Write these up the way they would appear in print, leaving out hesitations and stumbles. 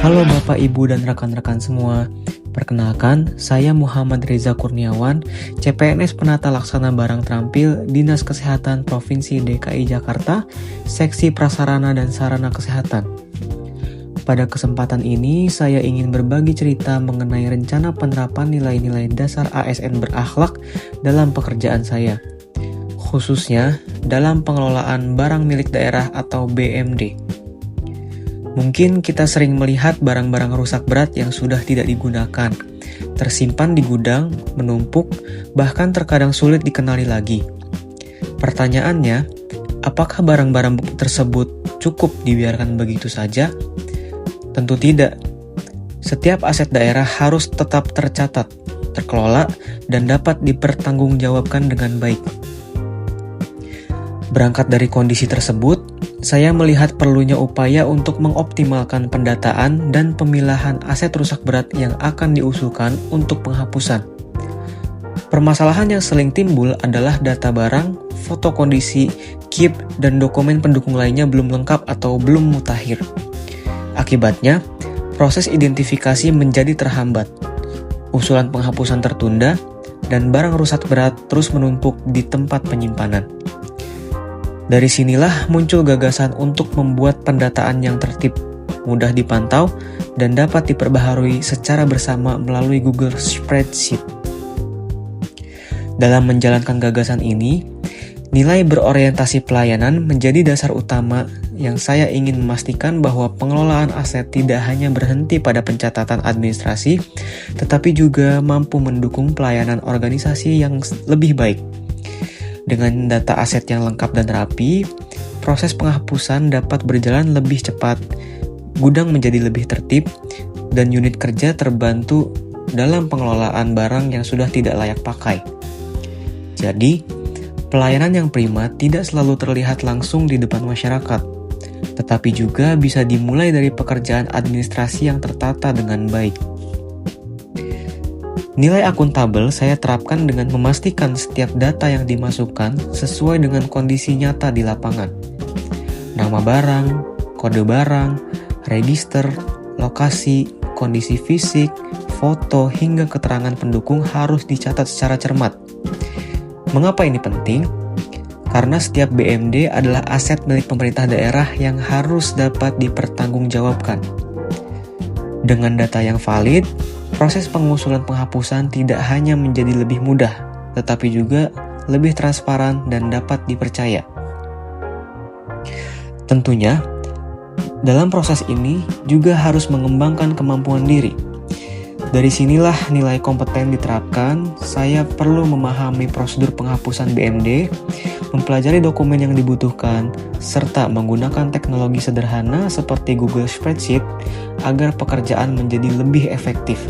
Halo Bapak, Ibu, dan rekan-rekan semua. Perkenalkan, saya Muhammad Reza Kurniawan, CPNS Penata Laksana Barang Terampil, Dinas Kesehatan Provinsi DKI Jakarta, Seksi Prasarana dan Sarana Kesehatan. Pada kesempatan ini, saya ingin berbagi cerita mengenai rencana penerapan nilai-nilai dasar ASN berakhlak dalam pekerjaan saya, khususnya dalam pengelolaan barang milik daerah atau BMD. Mungkin kita sering melihat barang-barang rusak berat yang sudah tidak digunakan, tersimpan di gudang, menumpuk, bahkan terkadang sulit dikenali lagi. Pertanyaannya, apakah barang-barang tersebut cukup dibiarkan begitu saja? Tentu tidak. Setiap aset daerah harus tetap tercatat, terkelola, dan dapat dipertanggungjawabkan dengan baik. Berangkat dari kondisi tersebut, saya melihat perlunya upaya untuk mengoptimalkan pendataan dan pemilahan aset rusak berat yang akan diusulkan untuk penghapusan. Permasalahan yang sering timbul adalah data barang, foto kondisi, KIP, dan dokumen pendukung lainnya belum lengkap atau belum mutakhir. Akibatnya, proses identifikasi menjadi terhambat. Usulan penghapusan tertunda, dan barang rusak berat terus menumpuk di tempat penyimpanan. Dari sinilah muncul gagasan untuk membuat pendataan yang tertib, mudah dipantau, dan dapat diperbaharui secara bersama melalui Google Spreadsheet. Dalam menjalankan gagasan ini, nilai berorientasi pelayanan menjadi dasar utama yang saya ingin memastikan bahwa pengelolaan aset tidak hanya berhenti pada pencatatan administrasi, tetapi juga mampu mendukung pelayanan organisasi yang lebih baik. Dengan data aset yang lengkap dan rapi, proses penghapusan dapat berjalan lebih cepat, gudang menjadi lebih tertib, dan unit kerja terbantu dalam pengelolaan barang yang sudah tidak layak pakai. Jadi, pelayanan yang prima tidak selalu terlihat langsung di depan masyarakat, tetapi juga bisa dimulai dari pekerjaan administrasi yang tertata dengan baik. Nilai akuntabel saya terapkan dengan memastikan setiap data yang dimasukkan sesuai dengan kondisi nyata di lapangan. Nama barang, kode barang, register, lokasi, kondisi fisik, foto, hingga keterangan pendukung harus dicatat secara cermat. Mengapa ini penting? Karena setiap BMD adalah aset milik pemerintah daerah yang harus dapat dipertanggungjawabkan. Dengan data yang valid, proses pengusulan penghapusan tidak hanya menjadi lebih mudah, tetapi juga lebih transparan dan dapat dipercaya. Tentunya, dalam proses ini juga harus mengembangkan kemampuan diri. Dari sinilah nilai kompeten diterapkan. Saya perlu memahami prosedur penghapusan BMD, mempelajari dokumen yang dibutuhkan, serta menggunakan teknologi sederhana seperti Google Spreadsheet agar pekerjaan menjadi lebih efektif.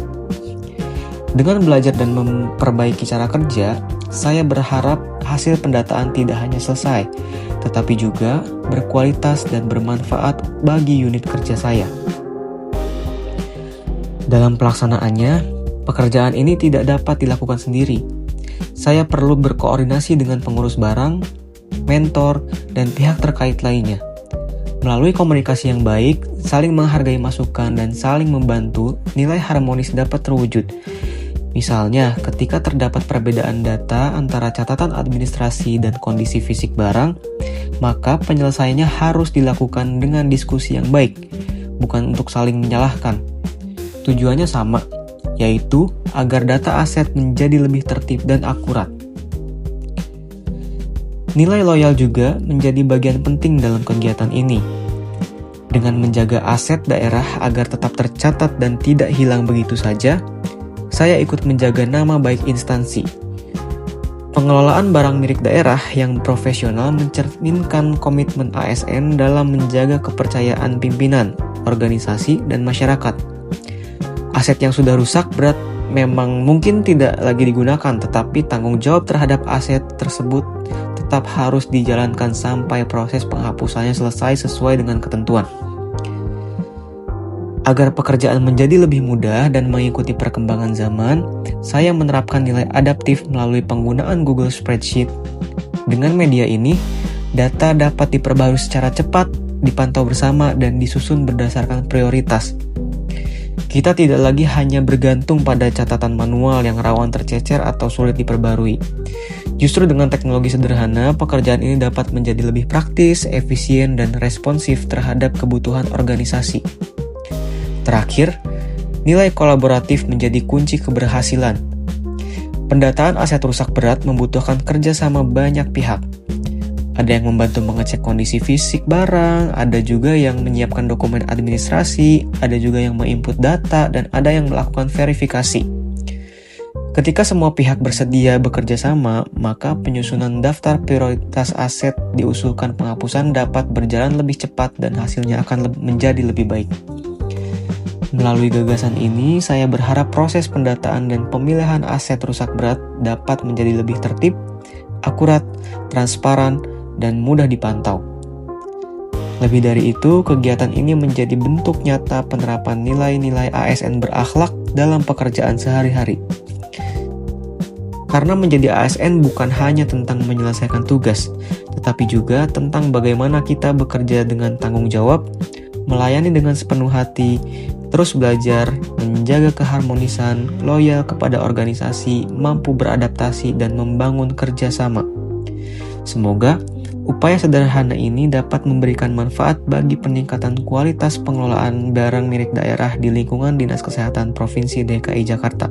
Dengan belajar dan memperbaiki cara kerja, saya berharap hasil pendataan tidak hanya selesai, tetapi juga berkualitas dan bermanfaat bagi unit kerja saya. Dalam pelaksanaannya, pekerjaan ini tidak dapat dilakukan sendiri. Saya perlu berkoordinasi dengan pengurus barang, mentor, dan pihak terkait lainnya. Melalui komunikasi yang baik, saling menghargai masukan, dan saling membantu, nilai harmonis dapat terwujud. Misalnya, ketika terdapat perbedaan data antara catatan administrasi dan kondisi fisik barang, maka penyelesaiannya harus dilakukan dengan diskusi yang baik, bukan untuk saling menyalahkan. Tujuannya sama, yaitu agar data aset menjadi lebih tertib dan akurat. Nilai loyal juga menjadi bagian penting dalam kegiatan ini. Dengan menjaga aset daerah agar tetap tercatat dan tidak hilang begitu saja, saya ikut menjaga nama baik instansi. Pengelolaan barang milik daerah yang profesional mencerminkan komitmen ASN dalam menjaga kepercayaan pimpinan, organisasi, dan masyarakat. Aset yang sudah rusak berat memang mungkin tidak lagi digunakan, tetapi tanggung jawab terhadap aset tersebut tetap harus dijalankan sampai proses penghapusannya selesai sesuai dengan ketentuan. Agar pekerjaan menjadi lebih mudah dan mengikuti perkembangan zaman, saya menerapkan nilai adaptif melalui penggunaan Google Spreadsheet. Dengan media ini, data dapat diperbarui secara cepat, dipantau bersama, dan disusun berdasarkan prioritas. Kita tidak lagi hanya bergantung pada catatan manual yang rawan tercecer atau sulit diperbarui. Justru dengan teknologi sederhana, pekerjaan ini dapat menjadi lebih praktis, efisien, dan responsif terhadap kebutuhan organisasi. Terakhir, nilai kolaboratif menjadi kunci keberhasilan. Pendataan aset rusak berat membutuhkan kerjasama banyak pihak. Ada yang membantu mengecek kondisi fisik barang, ada juga yang menyiapkan dokumen administrasi, ada juga yang menginput data, dan ada yang melakukan verifikasi. Ketika semua pihak bersedia bekerja sama, maka penyusunan daftar prioritas aset diusulkan penghapusan dapat berjalan lebih cepat dan hasilnya akan menjadi lebih baik. Melalui gagasan ini, saya berharap proses pendataan dan pemilihan aset rusak berat dapat menjadi lebih tertib, akurat, transparan, dan mudah dipantau. Lebih dari itu, kegiatan ini menjadi bentuk nyata penerapan nilai-nilai ASN berakhlak dalam pekerjaan sehari-hari. Karena menjadi ASN bukan hanya tentang menyelesaikan tugas, tetapi juga tentang bagaimana kita bekerja dengan tanggung jawab, melayani dengan sepenuh hati, terus belajar, menjaga keharmonisan, loyal kepada organisasi, mampu beradaptasi, dan membangun kerjasama. Semoga upaya sederhana ini dapat memberikan manfaat bagi peningkatan kualitas pengelolaan barang milik daerah di lingkungan Dinas Kesehatan Provinsi DKI Jakarta.